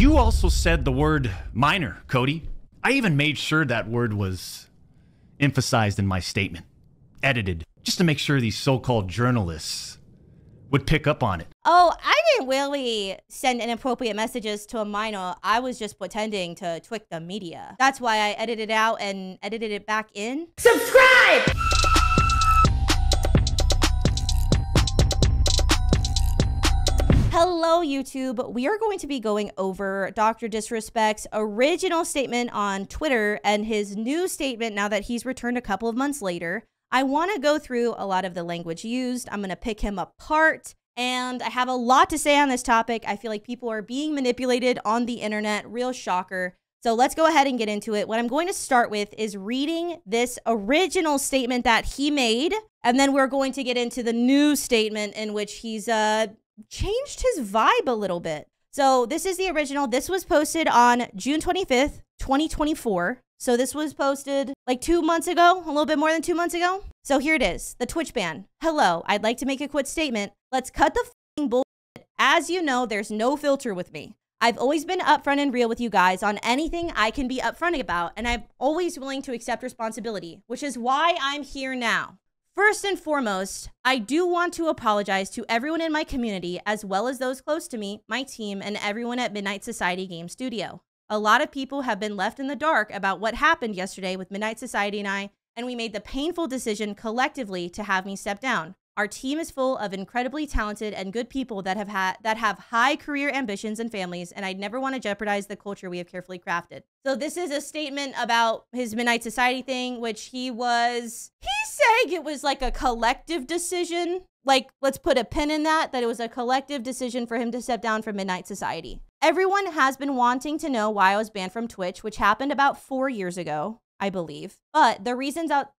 You also said the word minor, Cody. I even made sure that word was emphasized in my statement, edited, just to make sure these so-called journalists would pick up on it. Oh, I didn't really send inappropriate messages to a minor. I was just pretending to trick the media. That's why I edited it out and edited it back in. Subscribe! Hello, YouTube. We are going to be going over Dr. Disrespect's original statement on Twitter and his new statement now that he's returned a couple of months later. I want to go through a lot of the language used. I'm going to pick him apart, and I have a lot to say on this topic. I feel like people are being manipulated on the internet. Real shocker. So let's go ahead and get into it. What I'm going to start with is reading this original statement that he made, and then we're going to get into the new statement in which he's changed his vibe a little bit. So this is the original. This was posted on June 25th, 2024. So this was posted like 2 months ago, a little bit more than 2 months ago. So here it is, the Twitch ban. Hello, I'd like to make a quick statement. Let's cut the f***ing bullshit. As you know, there's no filter with me. I've always been upfront and real with you guys on anything I can be upfront about, and I'm always willing to accept responsibility, which is why I'm here now. First and foremost, I do want to apologize to everyone in my community, as well as those close to me, my team, and everyone at Midnight Society Game Studio. A lot of people have been left in the dark about what happened yesterday with Midnight Society and I, and we made the painful decision collectively to have me step down. Our team is full of incredibly talented and good people that have high career ambitions and families, and I'd never want to jeopardize the culture we have carefully crafted. So this is a statement about his Midnight Society thing, which he's saying it was like a collective decision. Like, let's put a pin in that it was a collective decision for him to step down from Midnight Society. Everyone has been wanting to know why I was banned from Twitch, which happened about 4 years ago, I believe. But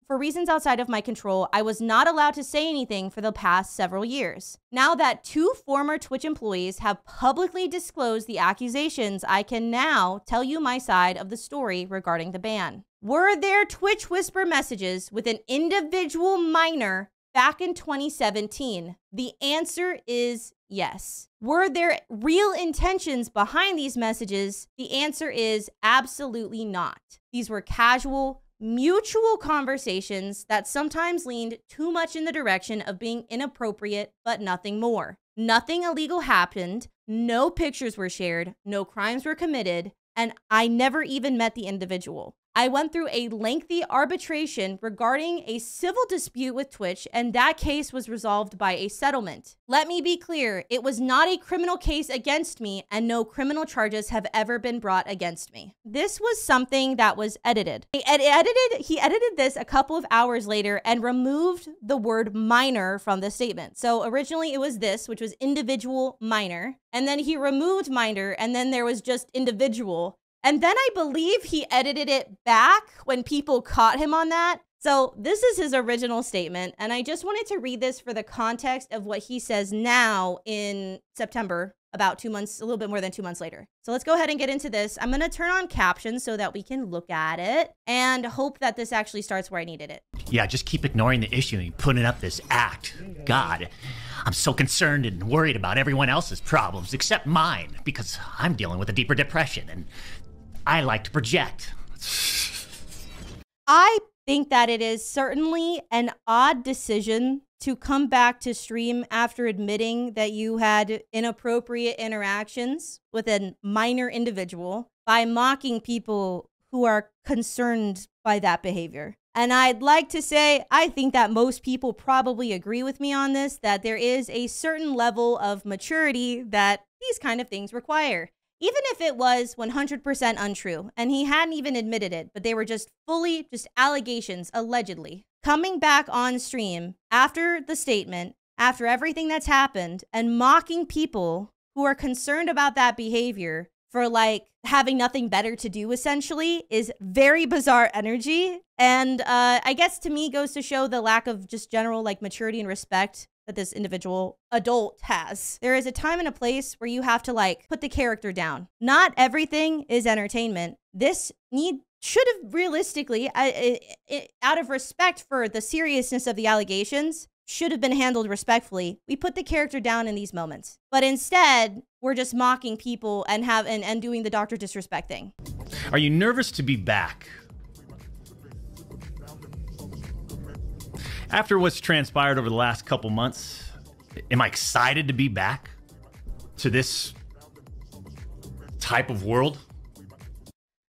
for reasons outside of my control, I was not allowed to say anything for the past several years. Now that 2 former Twitch employees have publicly disclosed the accusations, I can now tell you my side of the story regarding the ban. Were there Twitch whisper messages with an individual minor back in 2017? The answer is yes. Were there real intentions behind these messages? The answer is absolutely not. These were casual, mutual conversations that sometimes leaned too much in the direction of being inappropriate, but nothing more. Nothing illegal happened, no pictures were shared, no crimes were committed, and I never even met the individual. I went through a lengthy arbitration regarding a civil dispute with Twitch, and that case was resolved by a settlement. Let me be clear, it was not a criminal case against me, and no criminal charges have ever been brought against me. This was something that was edited. He edited this a couple of hours later and removed the word minor from the statement. So originally it was this, which was individual minor, and then he removed minor, and then there was just individual. And then I believe he edited it back when people caught him on that. So this is his original statement. And I just wanted to read this for the context of what he says now in September, about 2 months, a little bit more than 2 months later. So let's go ahead and get into this. I'm going to turn on captions so that we can look at it and hope that this actually starts where I needed it. Yeah, just keep ignoring the issue and putting up this act. God, I'm so concerned and worried about everyone else's problems except mine because I'm dealing with a deeper depression and I like to project. I think that it is certainly an odd decision to come back to stream after admitting that you had inappropriate interactions with a minor individual by mocking people who are concerned by that behavior. And I'd like to say, I think that most people probably agree with me on this, that there is a certain level of maturity that these kind of things require. Even if it was 100% untrue, and he hadn't even admitted it, but they were just allegations, allegedly. Coming back on stream after the statement, after everything that's happened, and mocking people who are concerned about that behavior for like having nothing better to do, essentially, is very bizarre energy. And I guess to me goes to show the lack of just general like maturity and respect that this individual adult has. There is a time and a place where you have to like put the character down. Not everything is entertainment. This should have realistically, out of respect for the seriousness of the allegations, should have been handled respectfully, we put the character down in these moments. But instead, we're just mocking people and doing the Dr. Disrespect thing. Are you nervous to be back? After what's transpired over the last couple months, am I excited to be back to this type of world?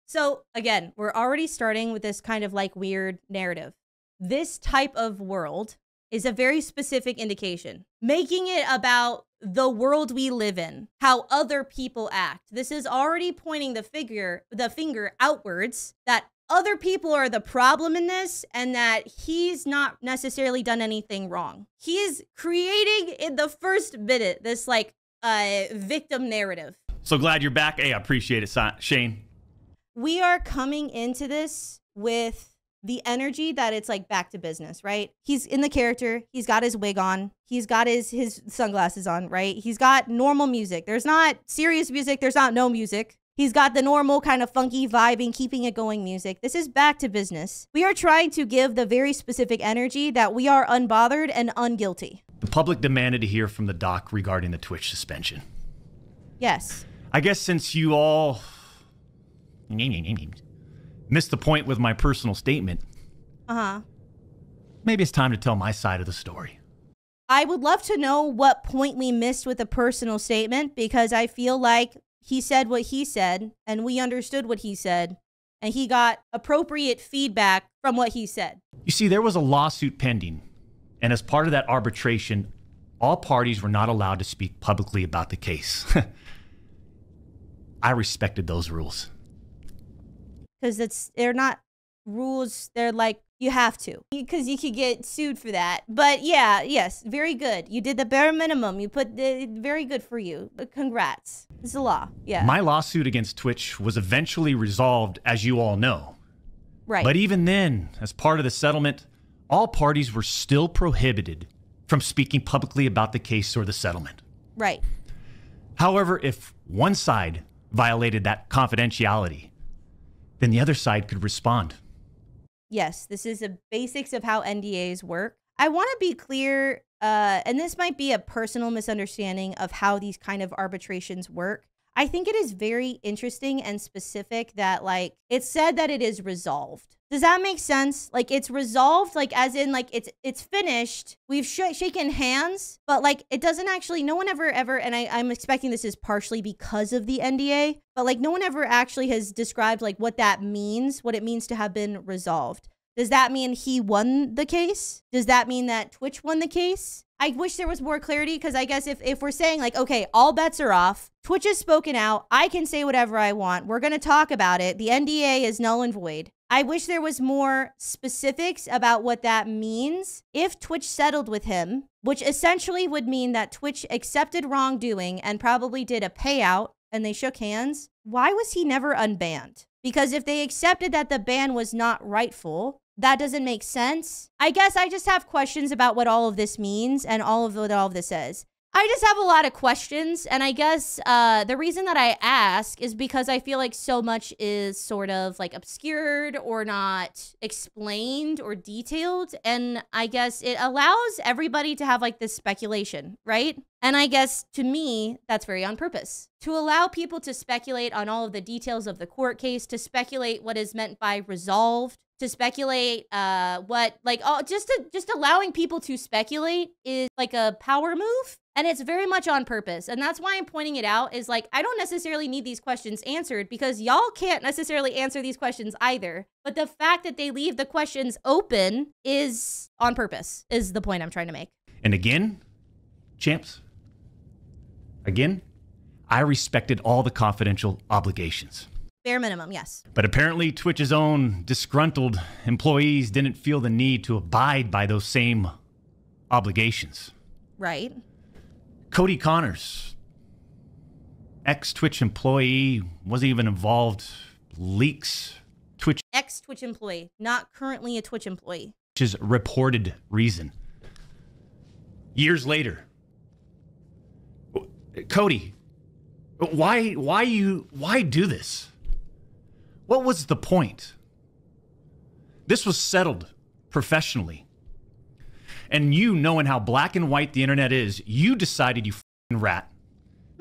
So again, we're already starting with this kind of like weird narrative. This type of world is a very specific indication, making it about the world we live in, how other people act. This is already pointing the finger outwards that other people are the problem in this and that he's not necessarily done anything wrong. He is creating in the first minute this like victim narrative. So glad you're back. Hey, I appreciate it, Shane. We are coming into this with the energy that it's like back to business, right? He's in the character. He's got his wig on. He's got his sunglasses on, right? He's got normal music. There's not serious music. There's not no music. He's got the normal kind of funky vibing, keeping it going music. This is back to business. We are trying to give the very specific energy that we are unbothered and unguilty. The public demanded to hear from the doc regarding the Twitch suspension. Yes. I guess since you all missed the point with my personal statement, maybe it's time to tell my side of the story. I would love to know what point we missed with a personal statement, because I feel like he said what he said and we understood what he said and he got appropriate feedback from what he said. You see, there was a lawsuit pending, and as part of that arbitration, all parties were not allowed to speak publicly about the case. I respected those rules. Because they're not rules, they're like, you have to. Because you could get sued for that. But yeah, yes, very good. You did the bare minimum. You put very good for you. Congrats. It's the law, yeah. My lawsuit against Twitch was eventually resolved, as you all know. Right. But even then, as part of the settlement, all parties were still prohibited from speaking publicly about the case or the settlement. Right. However, if one side violated that confidentiality, then the other side could respond. Yes, this is the basics of how NDAs work. I want to be clear, and this might be a personal misunderstanding of how these kind of arbitrations work. I think it is very interesting and specific that, like, it's said that it is resolved. Does that make sense? Like, it's resolved, like, as in, like, it's finished. We've shaken hands, but, like, it doesn't actually, no one ever, and I'm expecting this is partially because of the NDA, but, like, no one ever actually has described, like, what that means, what it means to have been resolved. Does that mean he won the case? Does that mean that Twitch won the case? I wish there was more clarity, because I guess if we're saying, like, okay, all bets are off, Twitch has spoken out, I can say whatever I want, we're going to talk about it, the NDA is null and void. I wish there was more specifics about what that means if Twitch settled with him, which essentially would mean that Twitch accepted wrongdoing and probably did a payout and they shook hands. Why was he never unbanned? Because if they accepted that the ban was not rightful, that doesn't make sense. I guess I just have questions about what all of this means and what all of this says. I just have a lot of questions, and I guess the reason that I ask is because I feel like so much is sort of like obscured or not explained or detailed, and I guess it allows everybody to have like this speculation, right? And I guess to me, that's very on purpose. To allow people to speculate on all of the details of the court case, to speculate what is meant by resolved, to speculate just allowing people to speculate is like a power move. And it's very much on purpose. And that's why I'm pointing it out, is like, I don't necessarily need these questions answered because y'all can't necessarily answer these questions either. But the fact that they leave the questions open is on purpose, is the point I'm trying to make. And again, champs, I respected all the confidential obligations. Bare minimum, yes. But apparently Twitch's own disgruntled employees didn't feel the need to abide by those same obligations. Right. Cody Connors, ex-Twitch employee, wasn't even involved, leaks Twitch. Ex-Twitch employee, not currently a Twitch employee. Twitch's reported reason. Years later, Cody, why do this? What was the point? This was settled professionally. And you, knowing how black and white the internet is, you decided, you f***ing rat,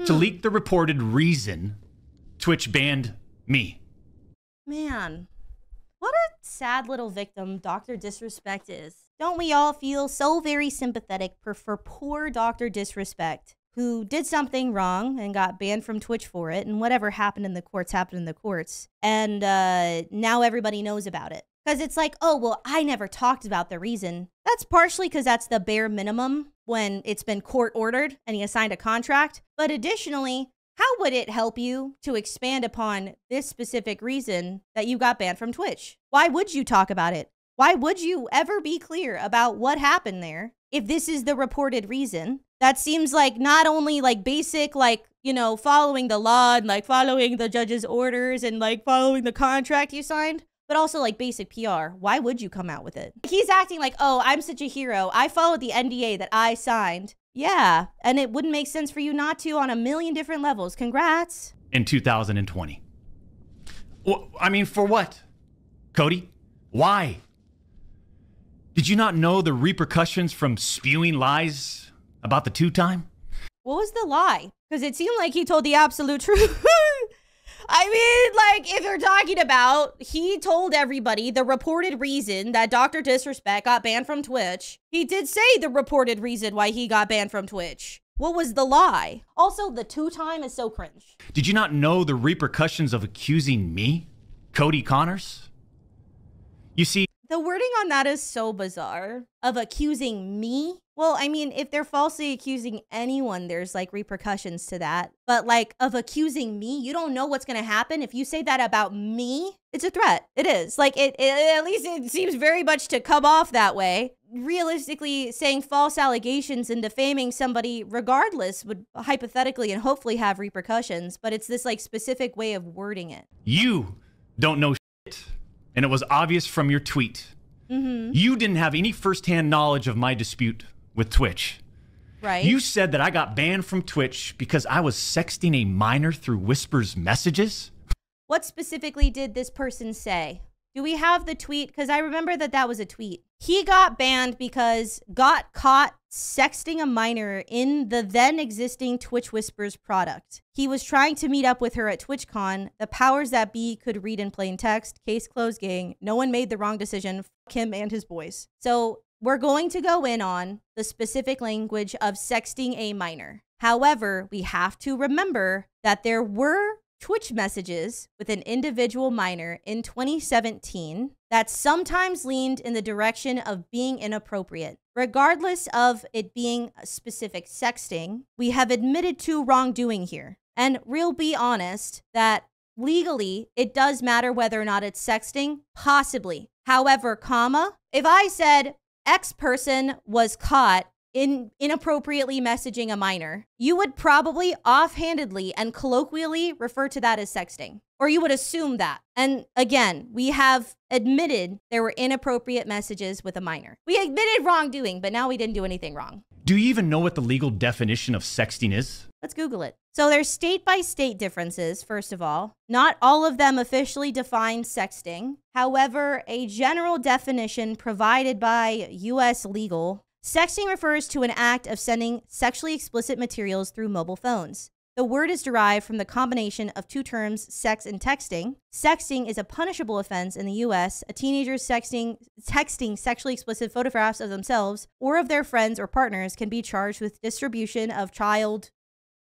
to leak the reported reason Twitch banned me. Man, what a sad little victim Dr. Disrespect is. Don't we all feel so very sympathetic for poor Dr. Disrespect, who did something wrong and got banned from Twitch for it, and whatever happened in the courts happened in the courts. And now everybody knows about it. Because it's like, oh, well, I never talked about the reason. That's partially because that's the bare minimum when it's been court ordered and he signed a contract. But additionally, how would it help you to expand upon this specific reason that you got banned from Twitch? Why would you talk about it? Why would you ever be clear about what happened there if this is the reported reason? That seems like not only like basic, like, you know, following the law and like following the judge's orders and like following the contract you signed, but also like basic PR. Why would you come out with it? He's acting like, oh, I'm such a hero. I followed the NDA that I signed. Yeah, and it wouldn't make sense for you not to on a million different levels. Congrats. In 2020. Well, I mean, for what? Cody? Why? Did you not know the repercussions from spewing lies about the two-time? What was the lie? Because it seemed like he told the absolute truth. I mean, like, if you're talking about, he told everybody the reported reason that Dr. Disrespect got banned from Twitch. He did say the reported reason why he got banned from Twitch. What was the lie? Also, the two-time is so cringe. Did you not know the repercussions of accusing me, Cody Connors? You see, the wording on that is so bizarre. Of accusing me? Well, I mean, if they're falsely accusing anyone, there's like repercussions to that. But like of accusing me, you don't know what's going to happen. If you say that about me, it's a threat. It is. Like it at least it seems very much to come off that way. Realistically, saying false allegations and defaming somebody regardless would hypothetically and hopefully have repercussions. But it's this like specific way of wording it. You don't know shit. And it was obvious from your tweet. You didn't have any firsthand knowledge of my dispute with Twitch. Right. You said that I got banned from Twitch because I was sexting a minor through Whisper's messages. What specifically did this person say? Do we have the tweet? Because I remember that that was a tweet. He got banned because got caught sexting a minor in the then existing Twitch Whispers product. He was trying to meet up with her at TwitchCon. The powers that be could read in plain text. Case closed, gang. No one made the wrong decision. Fuck him and his boys. So we're going to go in on the specific language of sexting a minor. However, we have to remember that there were Twitch messages with an individual minor in 2017 that sometimes leaned in the direction of being inappropriate. Regardless of it being a specific sexting, we have admitted to wrongdoing here. And we'll be honest that legally, it does matter whether or not it's sexting, possibly. However, comma, if I said X person was caught inappropriately messaging a minor, you would probably offhandedly and colloquially refer to that as sexting, or you would assume that. And again, we have admitted there were inappropriate messages with a minor. We admitted wrongdoing, but now we didn't do anything wrong. Do you even know what the legal definition of sexting is? Let's Google it. So there's state-by-state differences, first of all. Not all of them officially define sexting. However, a general definition provided by U.S. legal, sexting refers to an act of sending sexually explicit materials through mobile phones. The word is derived from the combination of two terms, sex and texting. Sexting is a punishable offense in the U.S. A teenager texting sexually explicit photographs of themselves or of their friends or partners can be charged with distribution of child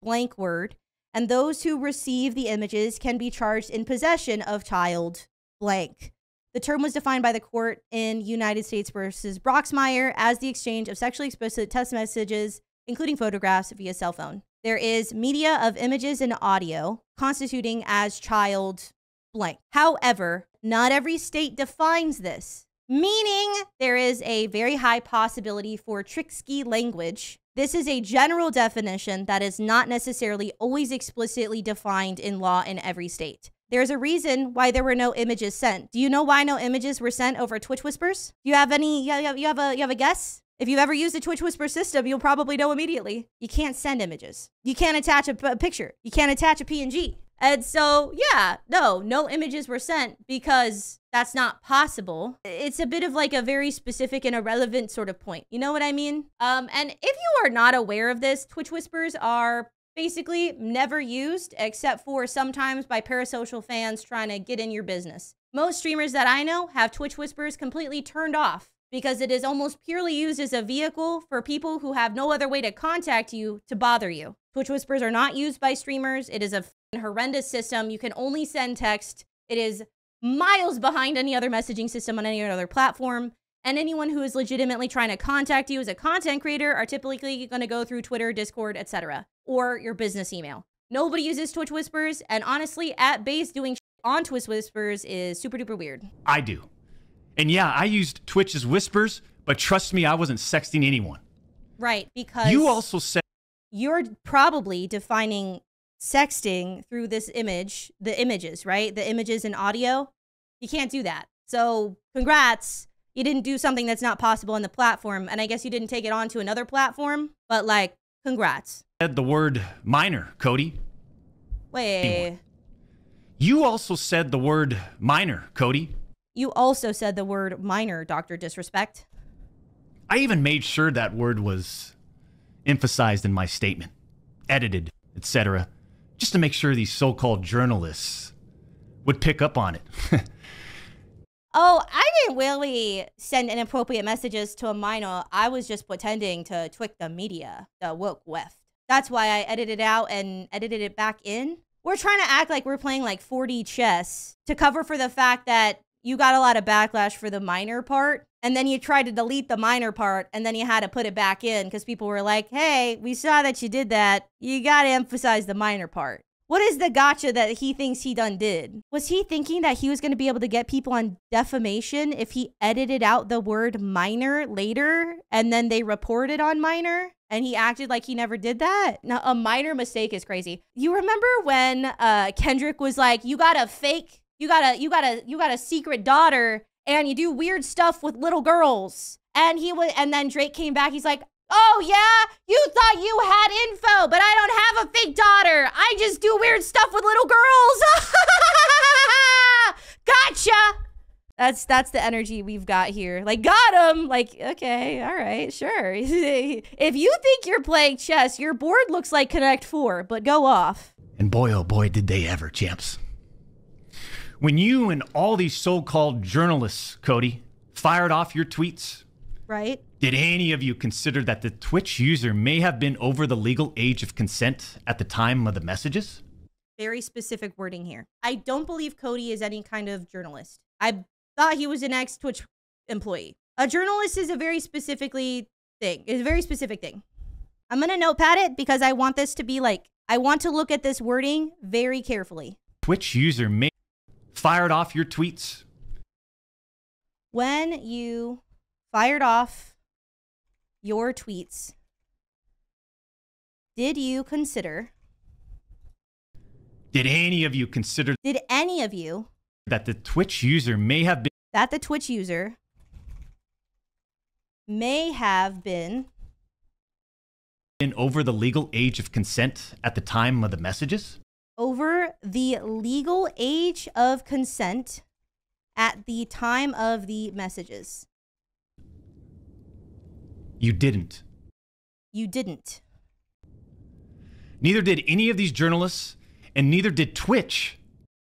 blank word, and those who receive the images can be charged in possession of child blank. The term was defined by the court in United States versus Broxmire as the exchange of sexually explicit text messages, including photographs via cell phone. There is media of images and audio constituting as child blank. However, not every state defines this, meaning there is a very high possibility for tricksky language. This is a general definition that is not necessarily always explicitly defined in law in every state. There's a reason why there were no images sent. Do you know why no images were sent over Twitch Whispers? Do you have any, you have a guess? If you've ever used a Twitch Whisper system, you'll probably know immediately. You can't send images. You can't attach a picture. You can't attach a PNG. And so, yeah, no images were sent because that's not possible. It's a bit of like a very specific and irrelevant sort of point. You know what I mean? And if you are not aware of this, Twitch whispers are basically never used except for sometimes by parasocial fans trying to get in your business. Most streamers that I know have Twitch whispers completely turned off because it is almost purely used as a vehicle for people who have no other way to contact you to bother you. Twitch whispers are not used by streamers. It is a horrendous system. You can only send text. It is miles behind any other messaging system on any other platform. And anyone who is legitimately trying to contact you as a content creator are typically going to go through Twitter, Discord, etc., or your business email. Nobody uses Twitch whispers, and honestly, at base, doing on Twitch whispers is super duper weird. I do. And yeah, I used Twitch's whispers, but trust me, I wasn't sexting anyone. Right, because you also said you're probably defining sexting through this image, the images, right? The images and audio. You can't do that. So congrats. You didn't do something that's not possible on the platform. And I guess you didn't take it on to another platform, but like, congrats. Said the word minor, Cody. Wait. You also said the word minor, Cody. You also said the word minor, Dr. Disrespect. I even made sure that word was emphasized in my statement, edited, etc., just to make sure these so-called journalists would pick up on it. Oh, I didn't really send inappropriate messages to a minor. I was just pretending to twit the media, the woke weft. That's why I edited it out and edited it back in. We're trying to act like we're playing like 4D chess to cover for the fact that you got a lot of backlash for the minor part, and then you tried to delete the minor part, and then you had to put it back in because people were like, hey, we saw that you did that. You got to emphasize the minor part. What is the gotcha that he thinks he done did? Was he thinking that he was going to be able to get people on defamation if he edited out the word minor later, and then they reported on minor? And he acted like he never did that? Now, a minor mistake is crazy. You remember when Kendrick was like, you got a secret daughter and you do weird stuff with little girls. And then Drake came back. He's like, oh yeah, you thought you had info, but I don't have a fake daughter. I just do weird stuff with little girls. Gotcha. That's the energy we've got here. Like, got him. Like, okay, all right, sure. If you think you're playing chess, your board looks like Connect 4, but go off. And boy, oh boy, did they ever, champs. When you and all these so-called journalists, Cody, fired off your tweets, right? Did any of you consider that the Twitch user may have been over the legal age of consent at the time of the messages? Very specific wording here. I don't believe Cody is any kind of journalist. I thought he was an ex-Twitch employee. A journalist is a very specific thing. I'm going to notepad it because I want this to be like, I want to look at this wording very carefully. Twitch user may fired off your tweets. When you fired off your tweets, did any of you consider that the Twitch user may have been over the legal age of consent at the time of the messages? Over the legal age of consent at the time of the messages. You didn't. You didn't. Neither did any of these journalists, and neither did Twitch.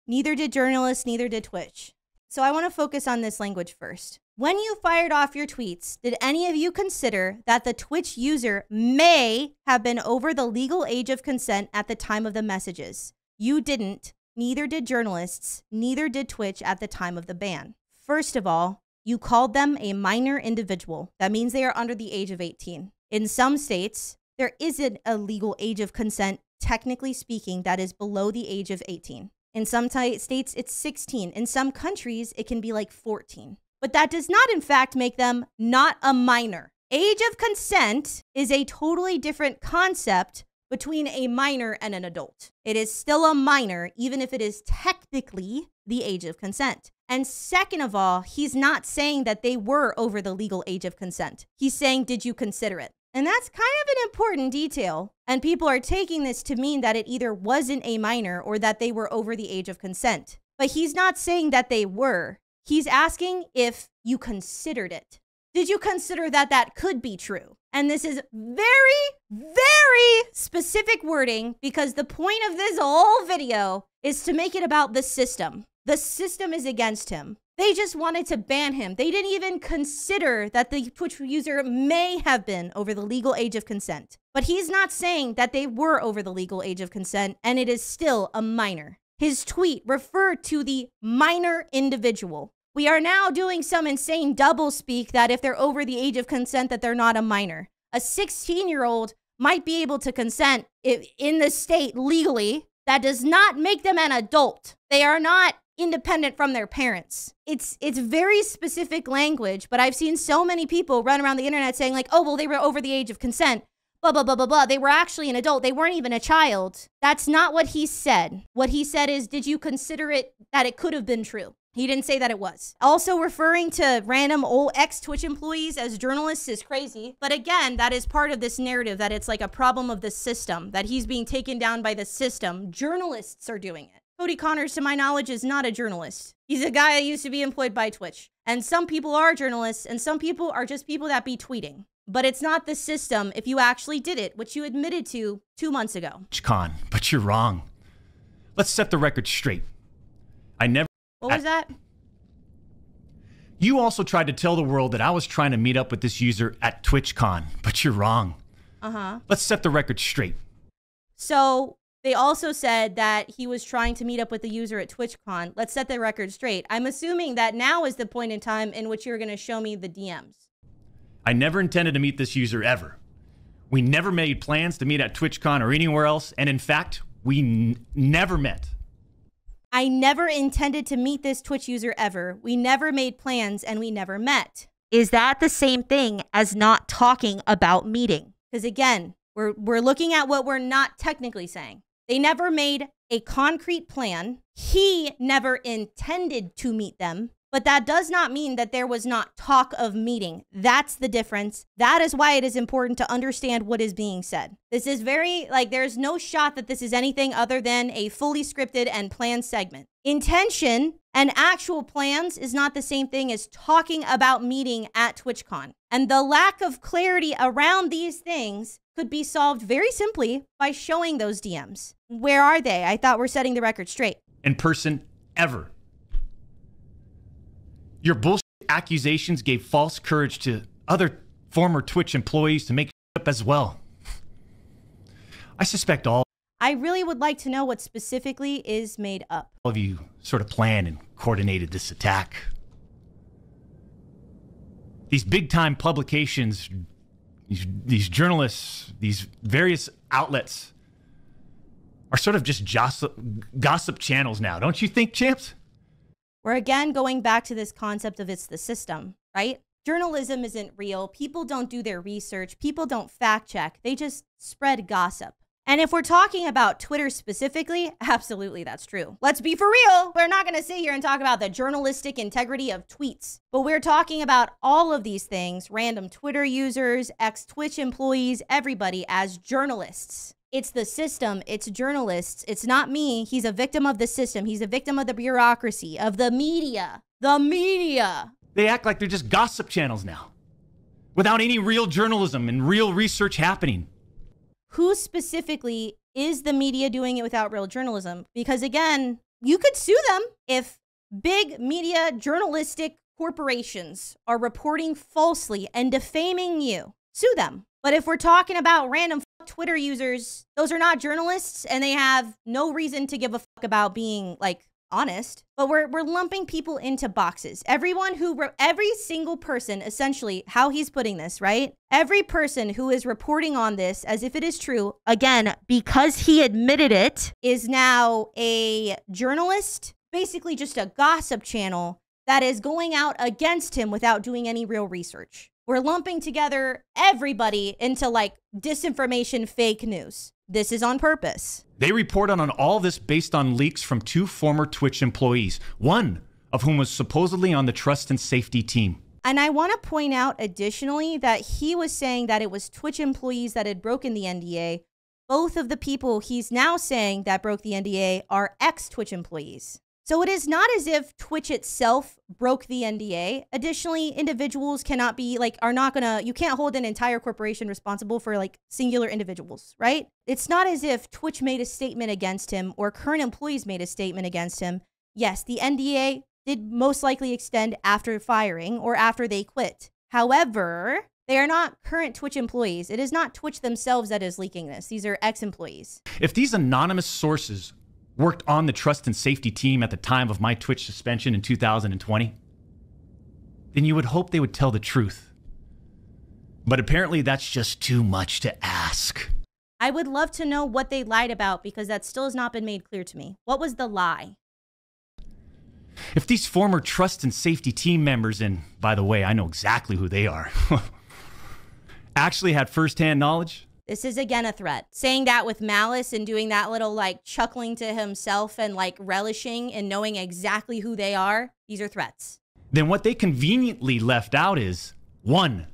Neither did journalists, neither did Twitch. So I want to focus on this language first. When you fired off your tweets, did any of you consider that the Twitch user may have been over the legal age of consent at the time of the messages? You didn't. Neither did journalists. Neither did Twitch at the time of the ban. First of all, you called them a minor individual. That means they are under the age of 18. In some states, there isn't a legal age of consent, technically speaking, that is below the age of 18. In some states, it's 16. In some countries, it can be like 14. But that does not, in fact, make them not a minor. Age of consent is a totally different concept between a minor and an adult. It is still a minor, even if it is technically the age of consent. And second of all, he's not saying that they were over the legal age of consent. He's saying, did you consider it? And that's kind of an important detail. And people are taking this to mean that it either wasn't a minor or that they were over the age of consent. But he's not saying that they were. He's asking if you considered it. Did you consider that that could be true? And this is very, very specific wording because the point of this whole video is to make it about the system. The system is against him. They just wanted to ban him. They didn't even consider that the Twitch user may have been over the legal age of consent. But he's not saying that they were over the legal age of consent, and it is still a minor. His tweet referred to the minor individual. We are now doing some insane double speak that if they're over the age of consent, that they're not a minor. A 16-year-old might be able to consent in the state legally. That does not make them an adult. They are not independent from their parents. It's very specific language, but I've seen so many people run around the internet saying like, oh, well, they were over the age of consent, blah, blah, blah, blah, blah. They were actually an adult. They weren't even a child. That's not what he said. What he said is, did you consider it that it could have been true? He didn't say that it was. Also, referring to random old ex-Twitch employees as journalists is crazy. But again, that is part of this narrative that it's like a problem of the system, that he's being taken down by the system. Journalists are doing it. Cody Connors, to my knowledge, is not a journalist. He's a guy that used to be employed by Twitch. And some people are journalists, and some people are just people that be tweeting. But it's not the system if you actually did it, which you admitted to 2 months ago. Con, but you're wrong. Let's set the record straight. I never... What was that? You also tried to tell the world that I was trying to meet up with this user at TwitchCon, but you're wrong. Uh-huh. Let's set the record straight. So they also said that he was trying to meet up with the user at TwitchCon. Let's set the record straight. I'm assuming that now is the point in time in which you're going to show me the DMs. I never intended to meet this user ever. We never made plans to meet at TwitchCon or anywhere else, and in fact, we never met. I never intended to meet this Twitch user ever. We never made plans and we never met. Is that the same thing as not talking about meeting? Because again, we're looking at what we're not technically saying. They never made a concrete plan. He never intended to meet them. But that does not mean that there was not talk of meeting. That's the difference. That is why it is important to understand what is being said. This is very, like, there's no shot that this is anything other than a fully scripted and planned segment. Intention and actual plans is not the same thing as talking about meeting at TwitchCon. And the lack of clarity around these things could be solved very simply by showing those DMs. Where are they? I thought we're setting the record straight. In person, ever. Your bullshit accusations gave false courage to other former Twitch employees to make up as well. I suspect all I really would like to know what specifically is made up. of you sort of planned and coordinated this attack. These big-time publications, these journalists, these various outlets are sort of just gossip channels now. Don't you think, champs? We're again going back to this concept of it's the system, right? Journalism isn't real. People don't do their research. People don't fact check. They just spread gossip. And if we're talking about Twitter specifically, absolutely that's true. Let's be for real. We're not going to sit here and talk about the journalistic integrity of tweets, but we're talking about all of these things, random Twitter users, ex-Twitch employees, everybody as journalists. It's the system, it's journalists, it's not me. He's a victim of the system. He's a victim of the bureaucracy, of the media. The media. They act like they're just gossip channels now, without any real journalism and real research happening. Who specifically is the media doing it without real journalism? Because again, you could sue them if big media journalistic corporations are reporting falsely and defaming you. Sue them. But if we're talking about random Twitter users, those are not journalists and they have no reason to give a fuck about being like honest. But we're lumping people into boxes. Every single person, essentially, how he's putting this, right? Every person who is reporting on this as if it is true, again, because he admitted it, is now a journalist, basically just a gossip channel that is going out against him without doing any real research. We're lumping together everybody into like disinformation, fake news. This is on purpose. They reported on all this based on leaks from 2 former Twitch employees, one of whom was supposedly on the trust and safety team. And I want to point out additionally that he was saying that it was Twitch employees that had broken the NDA. Both of the people he's now saying that broke the NDA are ex-Twitch employees. So it is not as if Twitch itself broke the NDA. Additionally, individuals cannot be you can't hold an entire corporation responsible for like singular individuals, right? It's not as if Twitch made a statement against him or current employees made a statement against him. Yes, the NDA did most likely extend after firing or after they quit. However, they are not current Twitch employees. It is not Twitch themselves that is leaking this. These are ex-employees. If these anonymous sources worked on the trust and safety team at the time of my Twitch suspension in 2020, then you would hope they would tell the truth. But apparently that's just too much to ask. I would love to know what they lied about because that still has not been made clear to me. What was the lie? If these former trust and safety team members, and by the way, I know exactly who they are, actually had firsthand knowledge. This is again a threat. Saying that with malice and doing that little like chuckling to himself and like relishing and knowing exactly who they are, these are threats. Then what they conveniently left out is, 1,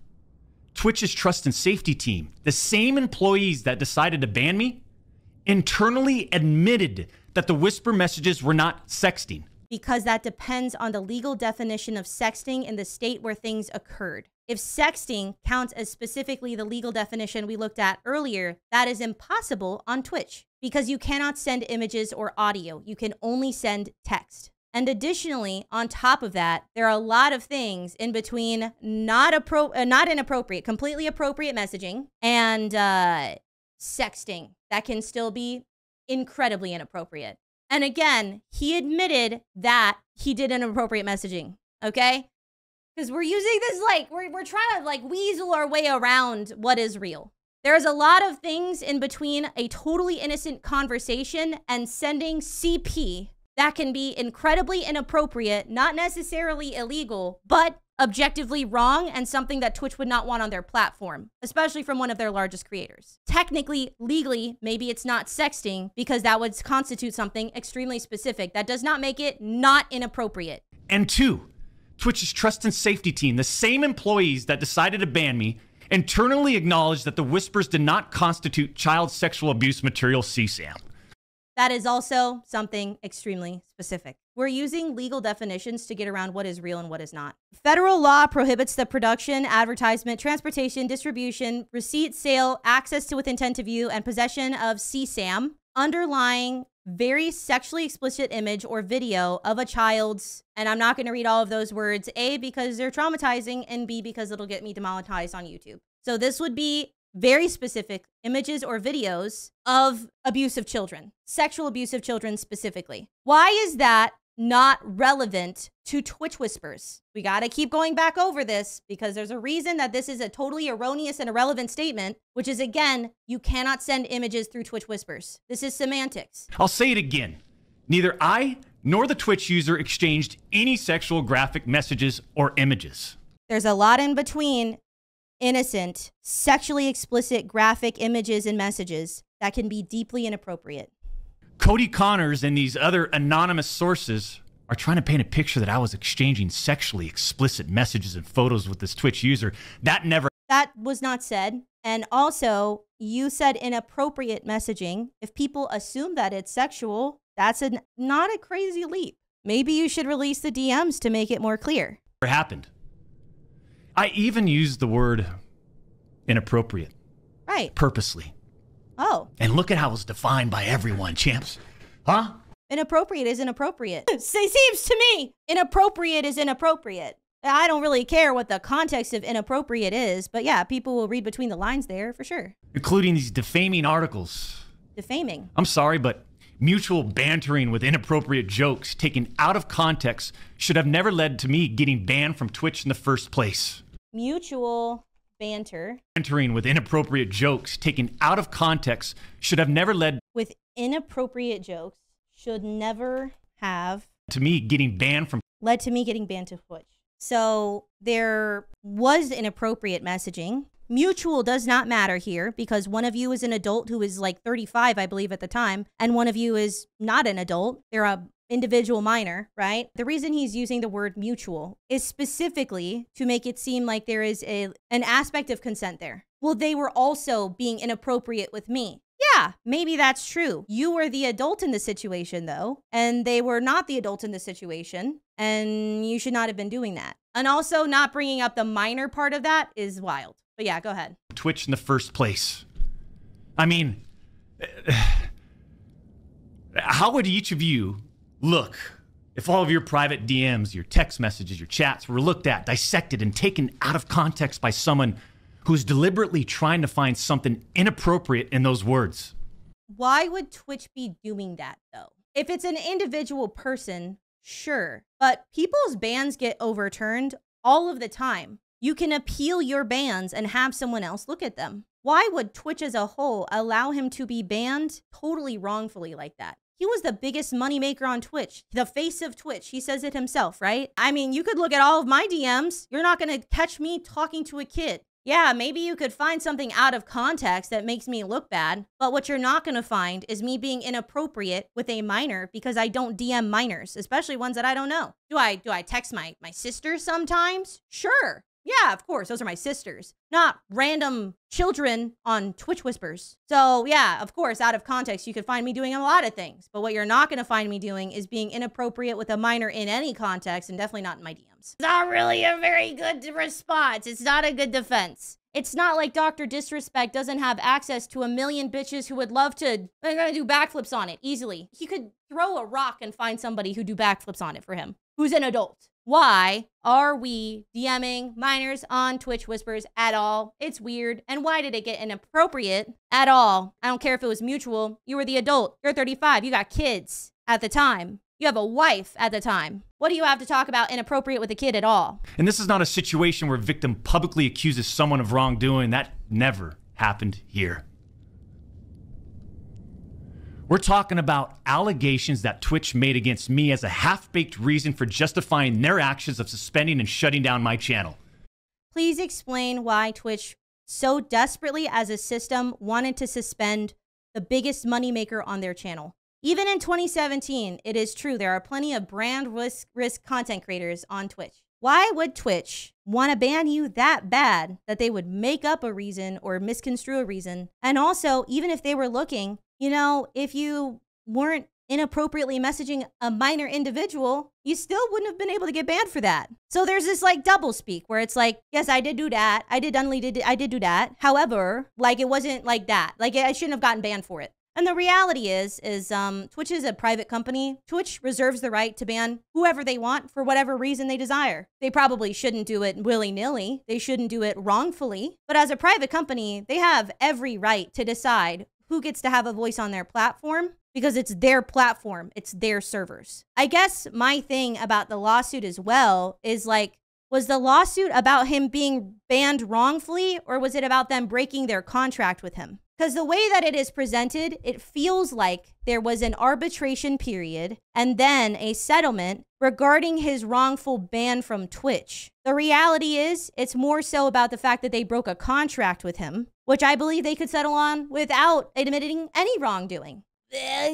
Twitch's trust and safety team, the same employees that decided to ban me, internally admitted that the whisper messages were not sexting. Because that depends on the legal definition of sexting in the state where things occurred. If sexting counts as specifically the legal definition we looked at earlier, that is impossible on Twitch because you cannot send images or audio. You can only send text. And additionally, on top of that, there are a lot of things in between not inappropriate, completely appropriate messaging and sexting that can still be incredibly inappropriate. And again, he admitted that he did inappropriate messaging, okay? Because we're using this like, we're trying to like weasel our way around what is real. There's a lot of things in between a totally innocent conversation and sending CP that can be incredibly inappropriate, not necessarily illegal, but objectively wrong and something that Twitch would not want on their platform, especially from one of their largest creators. Technically, legally, maybe it's not sexting because that would constitute something extremely specific. That does not make it not inappropriate. And 2, Twitch's trust and safety team, the same employees that decided to ban me, internally acknowledged that the whispers did not constitute child sexual abuse material CSAM. That is also something extremely specific. We're using legal definitions to get around what is real and what is not. Federal law prohibits the production, advertisement, transportation, distribution, receipt, sale, access to with intent to view, and possession of CSAM, underlying very sexually explicit image or video of a child's, and I'm not going to read all of those words, A, because they're traumatizing, and B, because it'll get me demonetized on YouTube. So this would be very specific images or videos of abuse of children, sexual abuse of children specifically. Why is that not relevant to Twitch whispers? We got to keep going back over this because there's a reason that this is a totally erroneous and irrelevant statement, which is, again, you cannot send images through Twitch whispers. This is semantics. I'll say it again. Neither I nor the Twitch user exchanged any sexual graphic messages or images. There's a lot in between innocent, sexually explicit graphic images and messages that can be deeply inappropriate. Cody Connors and these other anonymous sources are trying to paint a picture that I was exchanging sexually explicit messages and photos with this Twitch user. That was not said. And also, you said inappropriate messaging. If people assume that it's sexual, that's not a crazy leap. Maybe you should release the DMs to make it more clear. Never happened. I even used the word inappropriate. Right. Purposely. Oh. And look at how it's defined by everyone, champs. Huh? Inappropriate is inappropriate. It seems to me inappropriate is inappropriate. I don't really care what the context of inappropriate is, but yeah, people will read between the lines there for sure. Including these defaming articles. Defaming. I'm sorry, but mutual bantering with inappropriate jokes taken out of context should have never led to me getting banned from Twitch in the first place. Mutual banter. Bantering with inappropriate jokes taken out of context should have never led with inappropriate jokes should never have to me getting banned from led to me getting banned to Twitch. So there was inappropriate messaging. Mutual does not matter here because one of you is an adult who is like 35, I believe at the time, and one of you is not an adult. They're a individual minor, right? The reason he's using the word mutual is specifically to make it seem like there is an aspect of consent there. Well, they were also being inappropriate with me. Yeah, maybe that's true. You were the adult in the situation, though, and they were not the adult in the situation, and you should not have been doing that. And also, not bringing up the minor part of that is wild. But yeah, go ahead. Twitch in the first place. I mean, how would each of you look if all of your private DMs, your text messages, your chats were looked at, dissected, and taken out of context by someone who's deliberately trying to find something inappropriate in those words? Why would Twitch be doing that, though? If it's an individual person, sure. But people's bans get overturned all of the time. You can appeal your bans and have someone else look at them. Why would Twitch as a whole allow him to be banned totally wrongfully like that? He was the biggest moneymaker on Twitch, the face of Twitch. He says it himself, right? I mean, you could look at all of my DMs. You're not going to catch me talking to a kid. Yeah, maybe you could find something out of context that makes me look bad, but what you're not going to find is me being inappropriate with a minor because I don't DM minors, especially ones that I don't know. Do I text my sisters sometimes? Sure. Yeah, of course. Those are my sisters, not random children on Twitch Whispers. So yeah, of course, out of context, you could find me doing a lot of things, but what you're not going to find me doing is being inappropriate with a minor in any context, and definitely not in my DMs. It's not really a very good response. It's not a good defense. It's not like Dr. Disrespect doesn't have access to a million bitches who would love to, they're gonna do backflips on it easily. He could throw a rock and find somebody who do backflips on it for him, who's an adult. Why are we DMing minors on Twitch Whispers at all? It's weird. And why did it get inappropriate at all? I don't care if it was mutual. You were the adult. You're 35. You got kids at the time. You have a wife at the time. What do you have to talk about inappropriate with a kid at all? And this is not a situation where a victim publicly accuses someone of wrongdoing. That never happened here. We're talking about allegations that Twitch made against me as a half-baked reason for justifying their actions of suspending and shutting down my channel. Please explain why Twitch so desperately as a system wanted to suspend the biggest moneymaker on their channel. Even in 2017, it is true there are plenty of brand risk content creators on Twitch. Why would Twitch want to ban you that bad that they would make up a reason or misconstrue a reason? And also, even if they were looking, you know, if you weren't inappropriately messaging a minor individual, you still wouldn't have been able to get banned for that. So there's this like double speak where it's like, yes, I did do that. I did do that. However, like it wasn't like that. Like I shouldn't have gotten banned for it. And the reality is Twitch is a private company. Twitch reserves the right to ban whoever they want for whatever reason they desire. They probably shouldn't do it willy-nilly. They shouldn't do it wrongfully. But as a private company, they have every right to decide who gets to have a voice on their platform because it's their platform. It's their servers. I guess my thing about the lawsuit as well is like, was the lawsuit about him being banned wrongfully, or was it about them breaking their contract with him? Because the way that it is presented, it feels like there was an arbitration period and then a settlement regarding his wrongful ban from Twitch. The reality is, it's more so about the fact that they broke a contract with him, which I believe they could settle on without admitting any wrongdoing.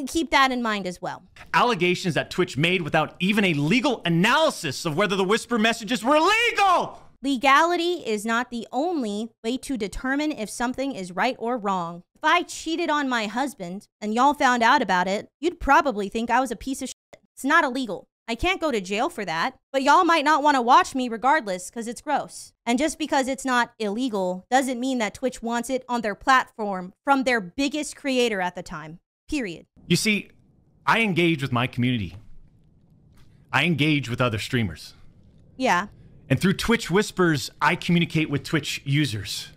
Keep that in mind as well. Allegations that Twitch made without even a legal analysis of whether the whisper messages were legal. Legality is not the only way to determine if something is right or wrong. If I cheated on my husband and y'all found out about it, you'd probably think I was a piece of shit. It's not illegal. I can't go to jail for that, but y'all might not want to watch me regardless because it's gross. And just because it's not illegal doesn't mean that Twitch wants it on their platform from their biggest creator at the time. Period. You see, I engage with my community. I engage with other streamers. Yeah. And through Twitch Whispers, I communicate with Twitch users.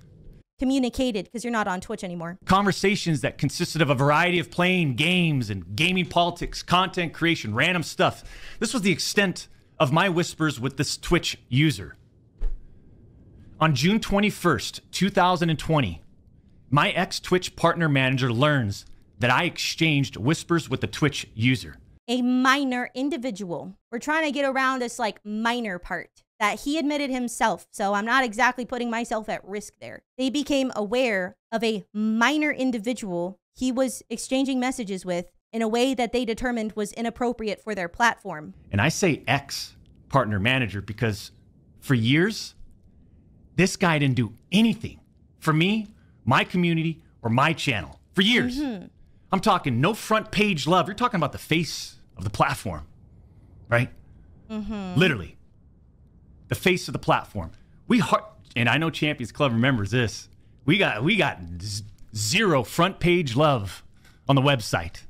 Communicated, because you're not on Twitch anymore. Conversations that consisted of a variety of playing games and gaming politics, content creation, random stuff. This was the extent of my whispers with this Twitch user. On June 21st, 2020, my ex-Twitch partner manager learns that I exchanged whispers with the Twitch user. A minor individual. We're trying to get around this like minor part that he admitted himself. So I'm not exactly putting myself at risk there. They became aware of a minor individual he was exchanging messages with in a way that they determined was inappropriate for their platform. And I say ex-partner manager because for years, this guy didn't do anything for me, my community, or my channel. For years. I'm talking no front page love. You're talking about the face of the platform, right? Literally. The face of the platform. And I know Champions Club remembers this. We got zero front page love on the website.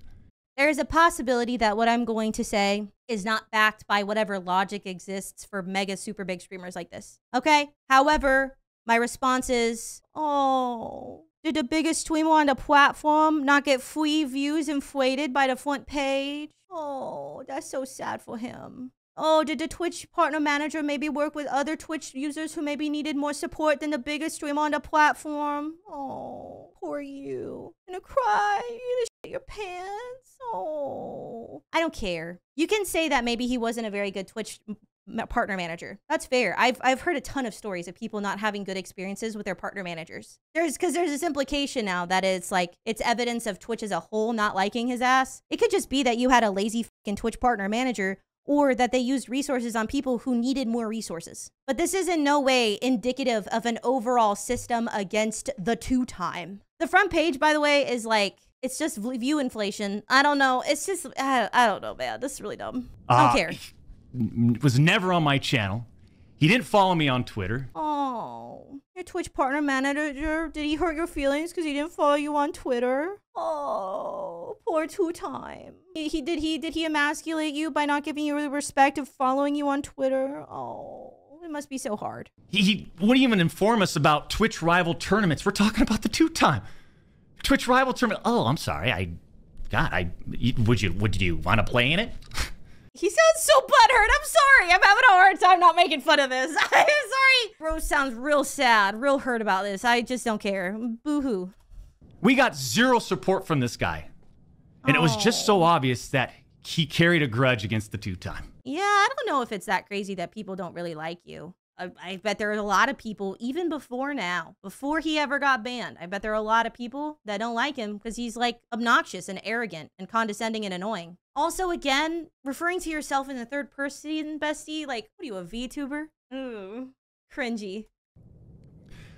There's a possibility that what I'm going to say is not backed by whatever logic exists for mega super big streamers like this. Okay? However, my response is, oh, did the biggest streamer on the platform not get free views inflated by the front page? Oh, that's so sad for him. Oh, did the Twitch partner manager maybe work with other Twitch users who maybe needed more support than the biggest streamer on the platform? Oh, poor you. You're gonna cry. You're gonna shit your pants. Oh. I don't care. You can say that maybe he wasn't a very good Twitch partner manager. That's fair. I've heard a ton of stories of people not having good experiences with their partner managers. Because there's this implication now that it's like, it's evidence of Twitch as a whole not liking his ass. It could just be that you had a lazy fucking Twitch partner manager, or that they used resources on people who needed more resources. But this is in no way indicative of an overall system against the two-time. The front page, by the way, is like, it's just view inflation. I don't know. It's just, I don't know, man. This is really dumb. I don't care. Was never on my channel. He didn't follow me on Twitter. Oh, your Twitch partner manager, did he hurt your feelings because he didn't follow you on Twitter? Oh, poor two-time. Did he emasculate you by not giving you the respect of following you on Twitter? Oh, it must be so hard. He wouldn't even inform us about Twitch rival tournaments. We're talking about the two-time Twitch rival tournament. Oh, I'm sorry. Would you want to play in it? He sounds so butthurt. I'm sorry. I'm having a hard time not making fun of this. I'm sorry. Bro sounds real sad, real hurt about this. I just don't care. Boo-hoo. We got zero support from this guy. And it was just so obvious that he carried a grudge against the two-time. Yeah, I don't know if it's that crazy that people don't really like you. I bet there are a lot of people, even before now, before he ever got banned, I bet there are a lot of people that don't like him because he's like obnoxious and arrogant and condescending and annoying. Also, again, referring to yourself in the third person, bestie, like, what are you, a VTuber? Ooh, cringy.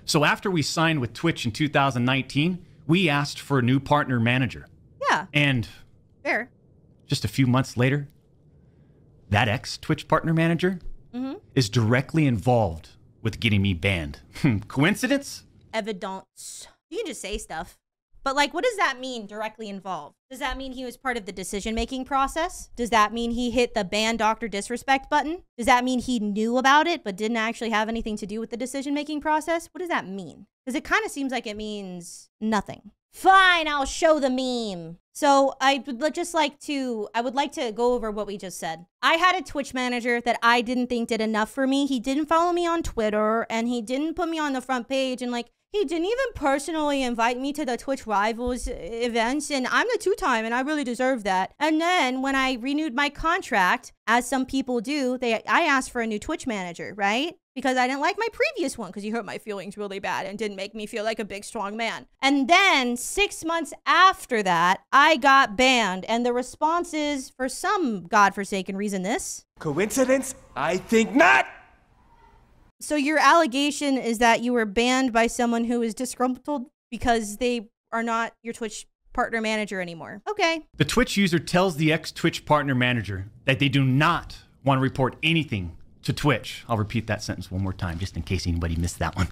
So after we signed with Twitch in 2019, we asked for a new partner manager. Yeah. And fair. Just a few months later, that ex-Twitch partner manager is directly involved with getting me banned. Coincidence? Evidence. You can just say stuff. But like, what does that mean, directly involved? Does that mean he was part of the decision-making process? Does that mean he hit the ban Dr. Disrespect button? Does that mean he knew about it but didn't actually have anything to do with the decision-making process? What does that mean? Because it kind of seems like it means nothing. Fine, I'll show the meme. So I would like to go over what we just said. I had a Twitch manager that I didn't think did enough for me. He didn't follow me on Twitter, and he didn't put me on the front page, and like, he didn't even personally invite me to the Twitch Rivals events, and I'm the two-time, and I really deserve that. And then when I renewed my contract, as some people do, I asked for a new Twitch manager, right? Because I didn't like my previous one because he hurt my feelings really bad and didn't make me feel like a big, strong man. And then 6 months after that, I got banned. And the response is, for some godforsaken reason, this. Coincidence? I think not! So your allegation is that you were banned by someone who is disgruntled because they are not your Twitch partner manager anymore. Okay. The Twitch user tells the ex-Twitch partner manager that they do not want to report anything to Twitch. I'll repeat that sentence one more time just in case anybody missed that one.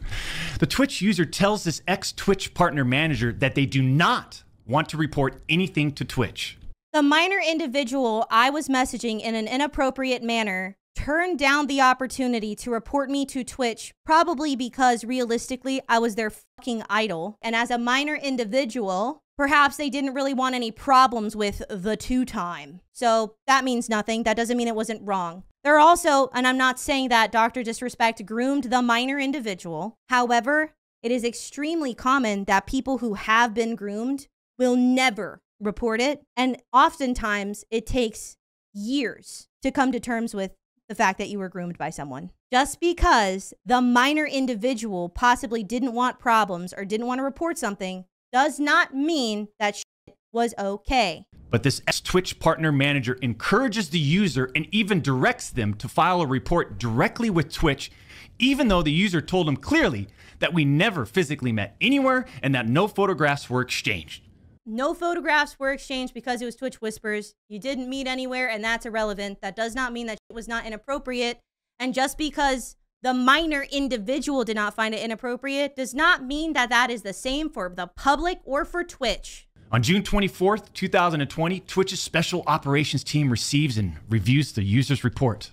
The Twitch user tells this ex-Twitch partner manager that they do not want to report anything to Twitch. The minor individual I was messaging in an inappropriate manner turned down the opportunity to report me to Twitch, probably because realistically I was their fucking idol. And as a minor individual, perhaps they didn't really want any problems with the two-time. So that means nothing. That doesn't mean it wasn't wrong. There are also, and I'm not saying that Dr. Disrespect groomed the minor individual. However, it is extremely common that people who have been groomed will never report it. And oftentimes it takes years to come to terms with the fact that you were groomed by someone. Just because the minor individual possibly didn't want problems or didn't want to report something does not mean that shit was okay. But this ex-Twitch partner manager encourages the user and even directs them to file a report directly with Twitch, even though the user told him clearly that we never physically met anywhere and that no photographs were exchanged. No photographs were exchanged because it was Twitch Whispers. You didn't meet anywhere, and that's irrelevant. That does not mean that it was not inappropriate. And just because the minor individual did not find it inappropriate does not mean that that is the same for the public or for Twitch. On June 24th, 2020, Twitch's Special Operations Team receives and reviews the user's report.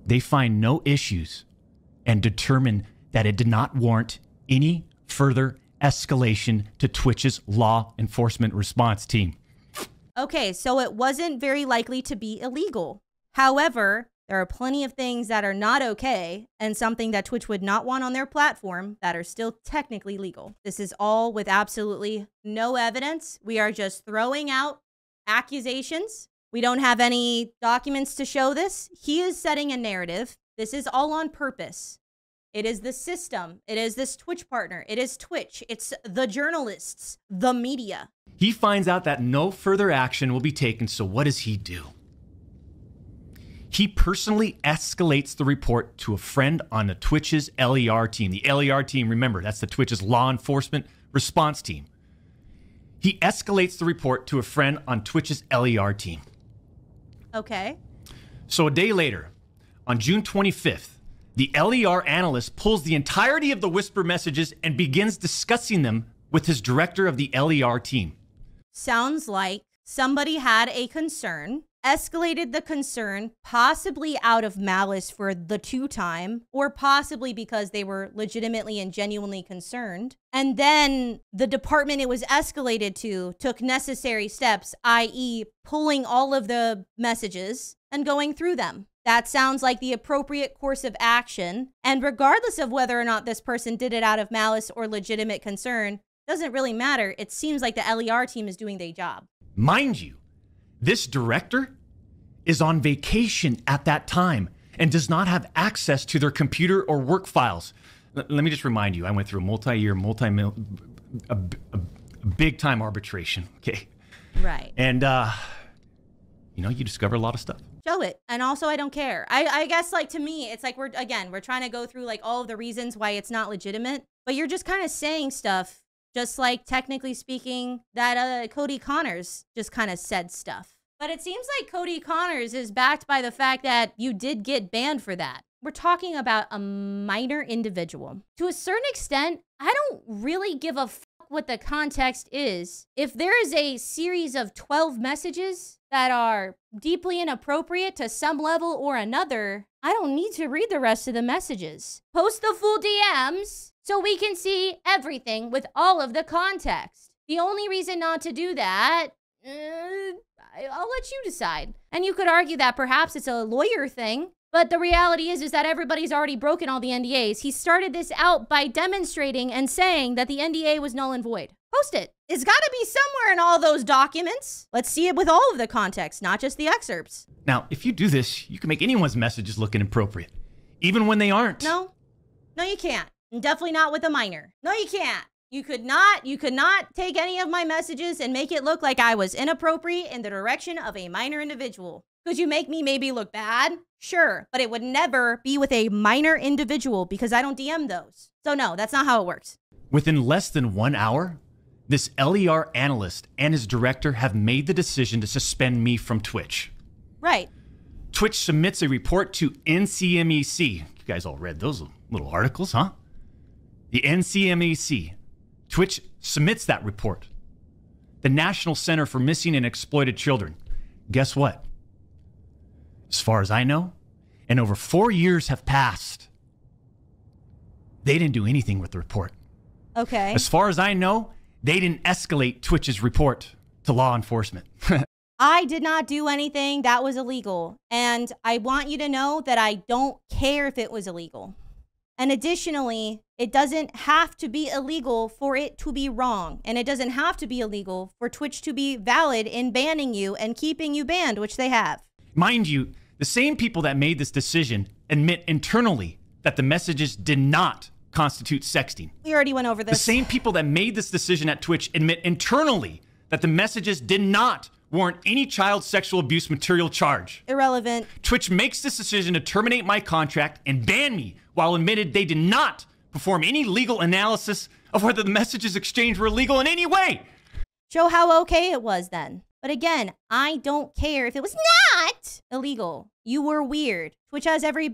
They find no issues and determine that it did not warrant any further escalation to Twitch's law enforcement response team. Okay, so it wasn't very likely to be illegal. However, there are plenty of things that are not okay and something that Twitch would not want on their platform that are still technically legal. This is all with absolutely no evidence. We are just throwing out accusations. We don't have any documents to show this. He is setting a narrative. This is all on purpose. It is the system. It is this Twitch partner. It is Twitch. It's the journalists, the media. He finds out that no further action will be taken, so what does he do? He personally escalates the report to a friend on the Twitch's LER team. The LER team, remember, that's the Twitch's law enforcement response team. He escalates the report to a friend on Twitch's LER team. Okay. So a day later, on June 25th, the LER analyst pulls the entirety of the Whisper messages and begins discussing them with his director of the LER team. Sounds like somebody had a concern, escalated the concern, possibly out of malice for the two-time, or possibly because they were legitimately and genuinely concerned. And then the department it was escalated to took necessary steps, i.e. pulling all of the messages and going through them. That sounds like the appropriate course of action. And regardless of whether or not this person did it out of malice or legitimate concern, doesn't really matter. It seems like the LER team is doing their job. Mind you, this director is on vacation at that time and does not have access to their computer or work files. Let me just remind you, I went through a multi-year, a big-time arbitration, okay? Right. And, you discover a lot of stuff. Show it. And also, I don't care. I guess, like, to me, it's like we're trying to go through, like, all of the reasons why it's not legitimate. But you're just kind of saying stuff, just like, technically speaking, that Cody Connors just kind of said stuff. But it seems like Cody Connors is backed by the fact that you did get banned for that. We're talking about a minor individual. To a certain extent, I don't really give a fuck what the context is. If there is a series of 12 messages that are deeply inappropriate to some level or another, I don't need to read the rest of the messages. Post the full DMs so we can see everything with all of the context. The only reason not to do that, I'll let you decide. And you could argue that perhaps it's a lawyer thing, but the reality is that everybody's already broken all the NDAs. He started this out by demonstrating and saying that the NDA was null and void. Post it. It's got to be somewhere in all those documents. Let's see it with all of the context, not just the excerpts. Now, if you do this, you can make anyone's messages look inappropriate, even when they aren't. No, you can't. And definitely not with a minor. No, you can't. You could not take any of my messages and make it look like I was inappropriate in the direction of a minor individual. Could you make me maybe look bad? Sure, but it would never be with a minor individual because I don't DM those. So no, that's not how it works. Within less than 1 hour, this LER analyst and his director have made the decision to suspend me from Twitch. Right. Twitch submits a report to NCMEC. You guys all read those little articles, huh? The NCMEC. Twitch submits that report. The National Center for Missing and Exploited Children. Guess what? As far as I know, and over 4 years have passed, they didn't do anything with the report. Okay. As far as I know, they didn't escalate Twitch's report to law enforcement. I did not do anything that was illegal. And I want you to know that I don't care if it was illegal. And additionally, it doesn't have to be illegal for it to be wrong. And it doesn't have to be illegal for Twitch to be valid in banning you and keeping you banned, which they have. Mind you, the same people that made this decision admit internally that the messages did not constitute sexting. We already went over this. The same people that made this decision at Twitch admit internally that the messages did not warrant any child sexual abuse material charge. Irrelevant. Twitch makes this decision to terminate my contract and ban me while admitted they did not perform any legal analysis of whether the messages exchanged were illegal in any way. Show how okay it was then. But again, I don't care if it was not illegal. You were weird. Twitch has every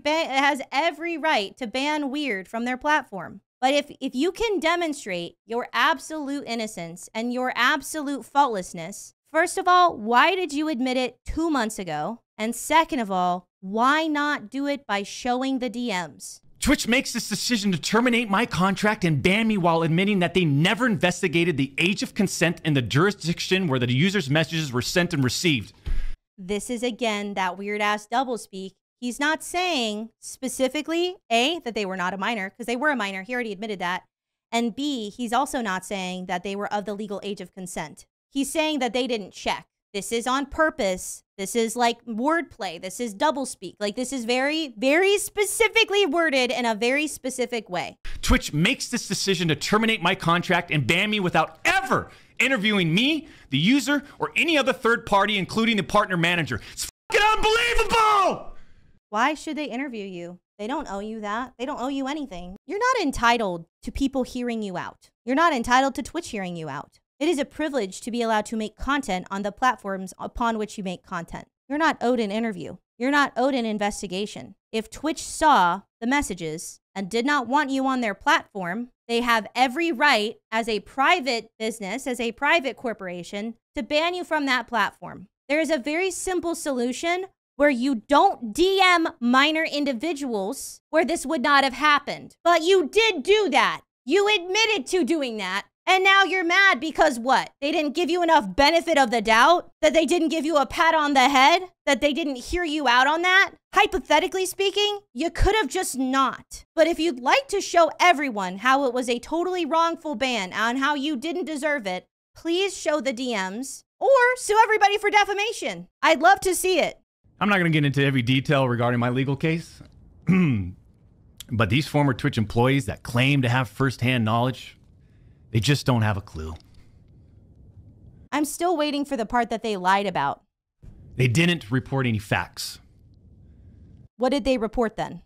right to ban weird from their platform. But if you can demonstrate your absolute innocence and your absolute faultlessness, first of all, why did you admit it 2 months ago? And second of all, why not do it by showing the DMs? Twitch makes this decision to terminate my contract and ban me while admitting that they never investigated the age of consent in the jurisdiction where the user's messages were sent and received. This is, again, that weird-ass doublespeak. He's not saying specifically, A, that they were not a minor, because they were a minor. He already admitted that. And B, he's also not saying that they were of the legal age of consent. He's saying that they didn't check. This is on purpose. This is like wordplay. This is doublespeak. Like, this is very, very specifically worded in a very specific way. Twitch makes this decision to terminate my contract and ban me without ever interviewing me, the user, or any other third party, including the partner manager. It's fucking unbelievable! Why should they interview you? They don't owe you that. They don't owe you anything. You're not entitled to people hearing you out. You're not entitled to Twitch hearing you out. It is a privilege to be allowed to make content on the platforms upon which you make content. You're not owed an interview. You're not owed an investigation. If Twitch saw the messages and did not want you on their platform, they have every right as a private business, as a private corporation, to ban you from that platform. There is a very simple solution where you don't DM minor individuals where this would not have happened. But you did do that. You admitted to doing that. And now you're mad because what? They didn't give you enough benefit of the doubt? That they didn't give you a pat on the head? That they didn't hear you out on that? Hypothetically speaking, you could have just not. But if you'd like to show everyone how it was a totally wrongful ban and how you didn't deserve it, please show the DMs or sue everybody for defamation. I'd love to see it. I'm not going to get into every detail regarding my legal case. But these former Twitch employees that claim to have firsthand knowledge, they just don't have a clue. I'm still waiting for the part that they lied about. They didn't report any facts. What did they report then?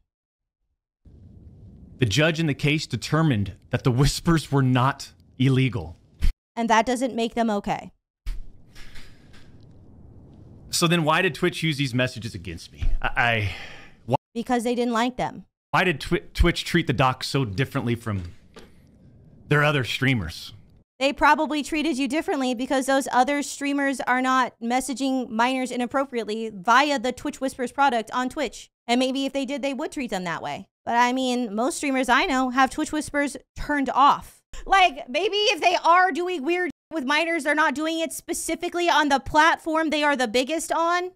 The judge in the case determined that the whispers were not illegal. And that doesn't make them okay. So then why did Twitch use these messages against me? Because they didn't like them. Why did Twitch treat the doc so differently from their other streamers? They probably treated you differently because those other streamers are not messaging minors inappropriately via the Twitch Whispers product on Twitch. And maybe if they did, they would treat them that way. But I mean, most streamers I know have Twitch Whispers turned off. Like, maybe if they are doing weird with minors, they're not doing it specifically on the platform they are the biggest on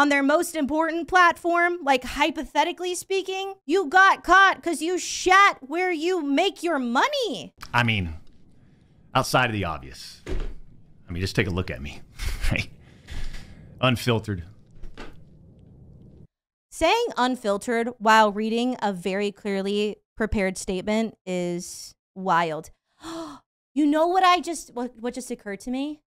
their most important platform, like hypothetically speaking. You got caught because you shat where you make your money. I mean, outside of the obvious. I mean, just take a look at me. Right? Unfiltered. Saying unfiltered while reading a very clearly prepared statement is wild. You know what what just occurred to me?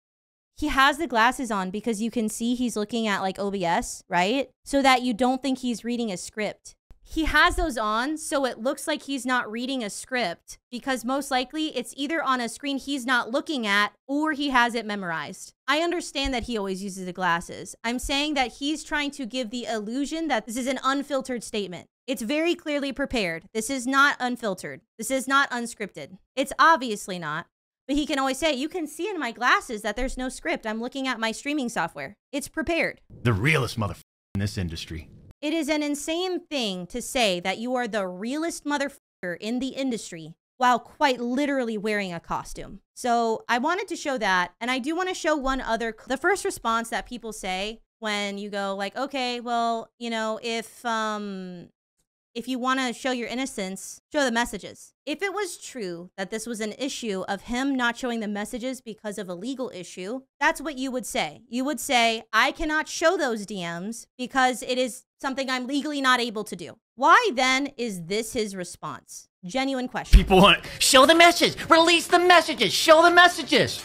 He has the glasses on because you can see he's looking at like OBS, right? So that you don't think he's reading a script. He has those on so it looks like he's not reading a script because most likely it's either on a screen he's not looking at or he has it memorized. I understand that he always uses the glasses. I'm saying that he's trying to give the illusion that this is an unfiltered statement. It's very clearly prepared. This is not unfiltered. This is not unscripted. It's obviously not. But he can always say, you can see in my glasses that there's no script. I'm looking at my streaming software. It's prepared. The realest motherfucker in this industry. It is an insane thing to say that you are the realest motherfucker in the industry while quite literally wearing a costume. So I wanted to show that. And I do want to show one other. The first response that people say when you go like, okay, well, you know, if you want to show your innocence, show the messages. If it was true that this was an issue of him not showing the messages because of a legal issue, that's what you would say. You would say, I cannot show those DMs because it is something I'm legally not able to do. Why then is this his response? Genuine question. People want to show the message, release the messages, show the messages.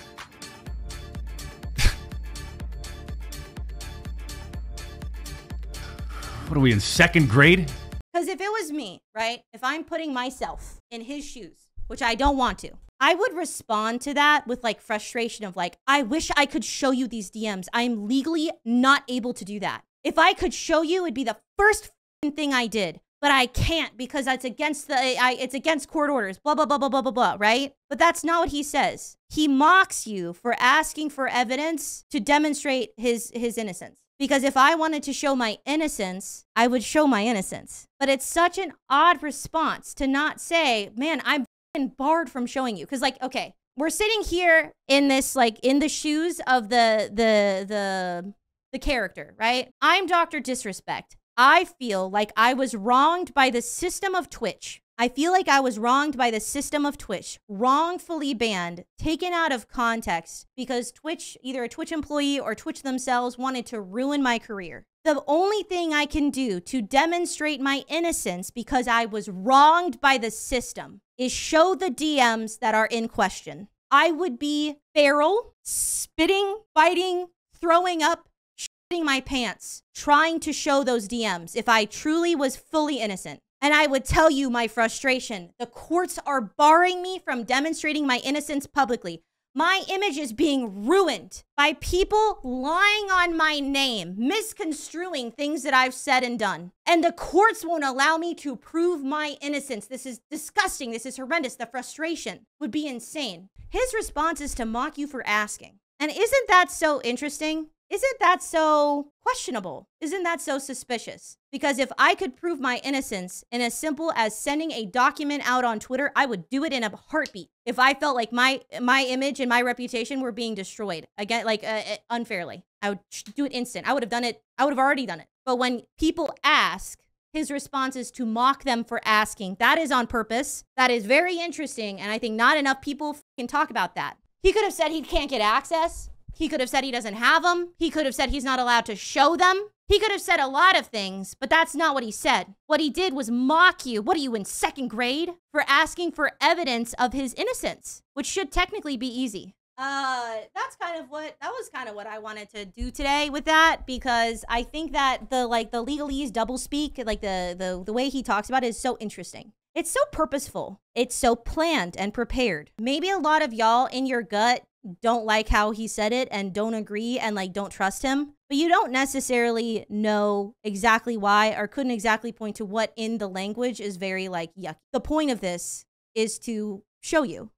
What are we in 2nd grade? Because if it was me, right, if I'm putting myself in his shoes, which I don't want to, I would respond to that with like frustration of like, I wish I could show you these DMs. I'm legally not able to do that. If I could show you, it'd be the first thing I did, but I can't because that's against it's against court orders, blah, blah, blah, blah, blah, blah, blah, right? But that's not what he says. He mocks you for asking for evidence to demonstrate his innocence. Because if I wanted to show my innocence, I would show my innocence. But it's such an odd response to not say, man, I'm barred from showing you. Because like, okay, we're sitting here in this, like in the shoes of the character, right? I'm Dr. Disrespect. I feel like I was wronged by the system of Twitch. I feel like I was wronged by the system of Twitch, wrongfully banned, taken out of context because Twitch, either a Twitch employee or Twitch themselves wanted to ruin my career. The only thing I can do to demonstrate my innocence because I was wronged by the system is show the DMs that are in question. I would be feral, spitting, fighting, throwing up, shitting my pants, trying to show those DMs if I truly was fully innocent. And I would tell you my frustration. The courts are barring me from demonstrating my innocence publicly. My image is being ruined by people lying on my name, misconstruing things that I've said and done. And the courts won't allow me to prove my innocence. This is disgusting. This is horrendous. The frustration would be insane. His response is to mock you for asking. And isn't that so interesting? Isn't that so questionable? Isn't that so suspicious? Because if I could prove my innocence in as simple as sending a document out on Twitter, I would do it in a heartbeat. If I felt like my image and my reputation were being destroyed, again, like unfairly, I would do it instant. I would have done it. I would have already done it. But when people ask, his response is to mock them for asking. That is on purpose. That is very interesting. And I think not enough people can talk about that. He could have said he can't get access. He could have said he doesn't have them. He could have said he's not allowed to show them. He could have said a lot of things, but that's not what he said. What he did was mock you. What are you in 2nd grade? For asking for evidence of his innocence, which should technically be easy. That was kind of what I wanted to do today with that, because I think that the legalese doublespeak, like the way he talks about it is so interesting. It's so purposeful. It's so planned and prepared. Maybe a lot of y'all in your gut don't like how he said it and don't agree and like don't trust him, but you don't necessarily know exactly why or couldn't exactly point to what in the language is very like yucky. The point of this is to show you,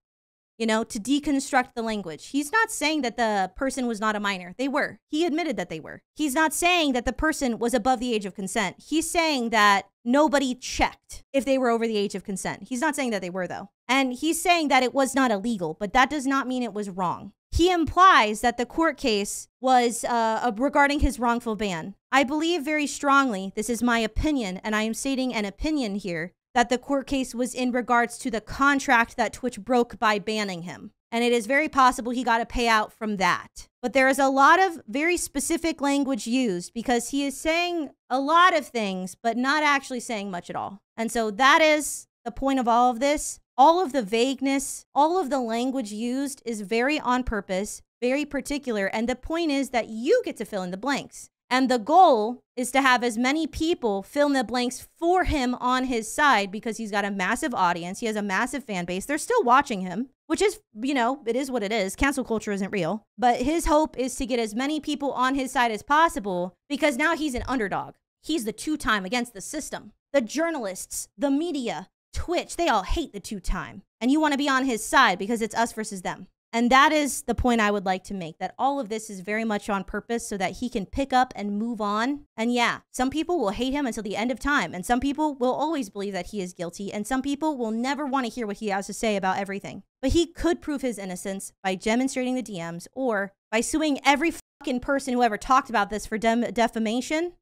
to deconstruct the language. He's not saying that the person was not a minor. They were. He admitted that they were. He's not saying that the person was above the age of consent. He's saying that nobody checked if they were over the age of consent. He's not saying that they were, though. And he's saying that it was not illegal, but that does not mean it was wrong. He implies that the court case was regarding his wrongful ban. I believe very strongly, this is my opinion, and I am stating an opinion here, that the court case was in regards to the contract that Twitch broke by banning him. And it is very possible he got a payout from that. But there is a lot of very specific language used because he is saying a lot of things, but not actually saying much at all. And so that is the point of all of this. All of the vagueness, all of the language used is very on purpose, very particular. And the point is that you get to fill in the blanks. And the goal is to have as many people fill in the blanks for him on his side because he's got a massive audience. He has a massive fan base. They're still watching him, which is, it is what it is. Cancel culture isn't real. But his hope is to get as many people on his side as possible because now he's an underdog. He's the two-time against the system. The journalists, the media, Twitch, they all hate the two-time. And you want to be on his side because it's us versus them. And that is the point I would like to make, that all of this is very much on purpose so that he can pick up and move on. And yeah, some people will hate him until the end of time. And some people will always believe that he is guilty. And some people will never want to hear what he has to say about everything. But he could prove his innocence by demonstrating the DMs or by suing every fucking person who ever talked about this for defamation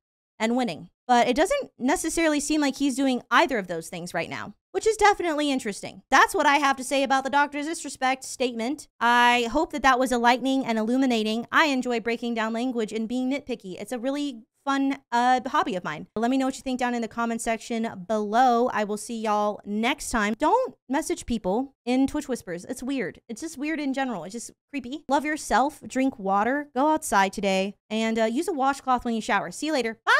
and winning. But it doesn't necessarily seem like he's doing either of those things right now, which is definitely interesting. That's what I have to say about the Dr. Disrespect statement. I hope that that was enlightening and illuminating. I enjoy breaking down language and being nitpicky. It's a really fun hobby of mine. Let me know what you think down in the comment section below. I will see y'all next time. Don't message people in Twitch Whispers. It's weird. It's just weird in general. It's just creepy. Love yourself. Drink water. Go outside today. And use a washcloth when you shower. See you later. Bye!